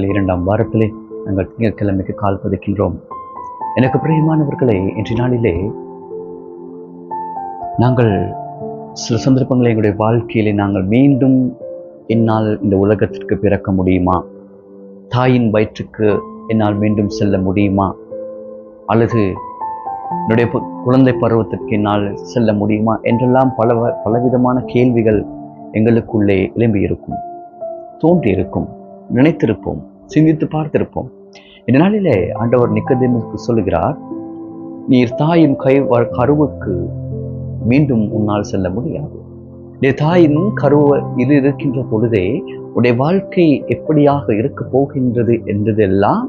இரண்டாம் வாரத்திலே நாங்கள் திங்கட்கிழமைக்கு கால் பதிக்கின்றோம். எனக்கு பிரியமானவர்களே, இன்றைய நாளிலே நாங்கள் சில சந்தர்ப்பங்களை எங்களுடைய வாழ்க்கையிலே நாங்கள் மீண்டும் என்னால் இந்த உலகத்திற்கு பிறக்க முடியுமா, தாயின் வயிற்றுக்கு என்னால் மீண்டும் செல்ல முடியுமா, அல்லது என்னுடைய குழந்தை பருவத்திற்கு என்னால் செல்ல முடியுமா என்றெல்லாம் பலவிதமான கேள்விகள் எங்களுக்குள்ளே எழும்பியிருக்கும், தோன்றியிருக்கும், நினைத்திருப்போம், சிந்தித்து பார்த்திருப்போம். இந்த நாளிலே ஆண்டவர் நிக்கோதேமுவுக்கு சொல்லுகிறார், நீர் தாயின் கருவுக்கு மீண்டும் உன்னால் செல்ல முடியாது. நீ தாயின் இது இருக்கின்ற பொழுதே உடைய வாழ்க்கை எப்படியாக இருக்க போகின்றது என்றதெல்லாம்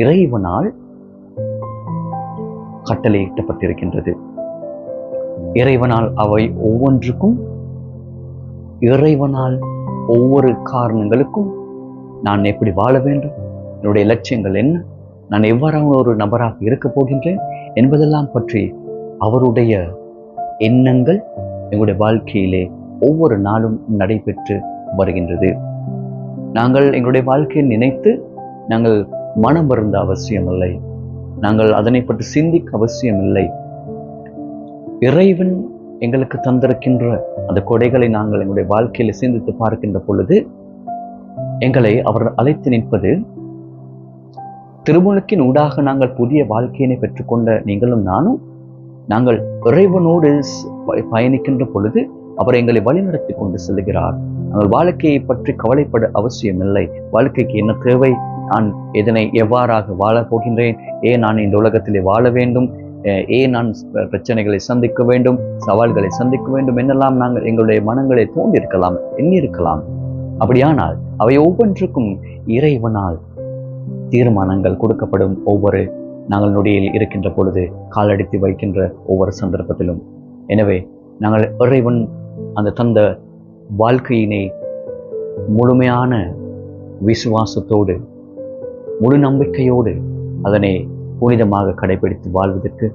இறைவனால் கட்டளையிட்டப்பட்டிருக்கின்றது. இறைவனால் அவை ஒவ்வொன்றுக்கும், இறைவனால் ஒவ்வொரு காரணங்களுக்கும் நான் எப்படி வாழ வேண்டும், என்னுடைய லட்சியங்கள் என்ன, நான் எவ்வாறான ஒரு நபராக இருக்க போகின்றேன் என்பதெல்லாம் பற்றி அவருடைய எண்ணங்கள் எங்களுடைய வாழ்க்கையிலே ஒவ்வொரு நாளும் நடைபெற்று வருகின்றது. நாங்கள் எங்களுடைய வாழ்க்கையை நினைத்து நாங்கள் மனம் வருந்த அவசியமில்லை, நாங்கள் அதனை பற்றி சிந்திக்க அவசியமில்லை. இறைவன் எங்களுக்கு தந்திருக்கின்ற அந்த கொடைகளை நாங்கள் எங்களுடைய வாழ்க்கையில சிந்தித்து பார்க்கின்ற பொழுது எங்களை அவர் அழைத்து நிற்பது, திருமுழுக்கின் ஊடாக நாங்கள் புதிய வாழ்க்கையினை பெற்றுக்கொண்ட நீங்களும் நானும் நாங்கள் இறைவனோடு பயணிக்கின்ற பொழுது அவர் எங்களை வழிநடத்தி கொண்டு செல்கிறார். நாங்கள் வாழ்க்கையை பற்றி கவலைப்பட அவசியமில்லை. வாழ்க்கைக்கு என்ன தேவை, நான் இதனை எவ்வாறாக வாழப் போகின்றேன், ஏன் நான் இந்த உலகத்திலே வாழ வேண்டும், ஏன் நான் பிரச்சனைகளை சந்திக்க வேண்டும், சவால்களை சந்திக்க வேண்டும் என்னெல்லாம் நாங்கள் எங்களுடைய மனங்களை தோன்றியிருக்கலாம், எண்ணியிருக்கலாம். அப்படியானால் அவை ஒவ்வொன்றுக்கும் இறைவனால் தீர்மானங்கள் கொடுக்கப்படும். ஒவ்வொரு நாங்கள் நொடியில் இருக்கின்ற பொழுது, காலடித்து வைக்கின்ற ஒவ்வொரு சந்தர்ப்பத்திலும். எனவே நாங்கள் இறைவன் அந்த தந்த வாழ்க்கையினை முழுமையான விசுவாசத்தோடு, முழு நம்பிக்கையோடு அதனை புனிதமாக கடைபிடித்து வாழ்வதற்கு